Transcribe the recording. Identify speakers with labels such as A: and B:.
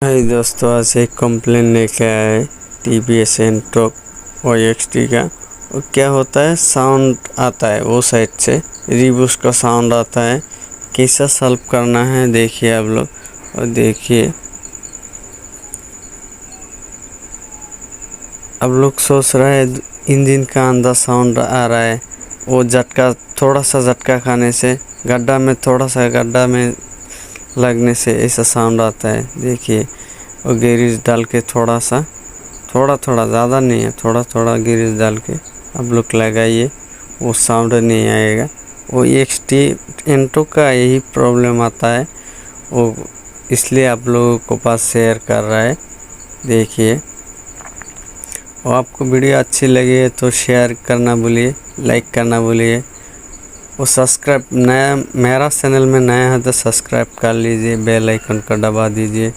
A: हाय दोस्तों, आज एक कंप्लेन लेके आया है TBS एंटॉक OXT का। और क्या होता है, साउंड आता है वो साइड से, रिबूस का साउंड आता है। कैसा सॉल्व करना है देखिए आप लोग। और देखिए आप लोग सोच रहे हैं इंजन का अंदर साउंड आ रहा है। वो झटका, थोड़ा सा झटका खाने से, थोड़ा सा गड्ढा में लगने से ऐसा साउंड आता है। देखिए, और गिरीज डाल के थोड़ा ज़्यादा नहीं है, थोड़ा गिरीज डाल के आप लोग लगाइए, वो साउंड नहीं आएगा। वो OXT एंटॉक का यही प्रॉब्लम आता है, वो इसलिए आप लोगों को पास शेयर कर रहा है। देखिए, और आपको वीडियो अच्छी लगी तो शेयर करना भूलिए, लाइक करना भूलिए। और सब्सक्राइब, नया मेरा चैनल में नया है तो सब्सक्राइब कर लीजिए, बेल आइकन का दबा दीजिए।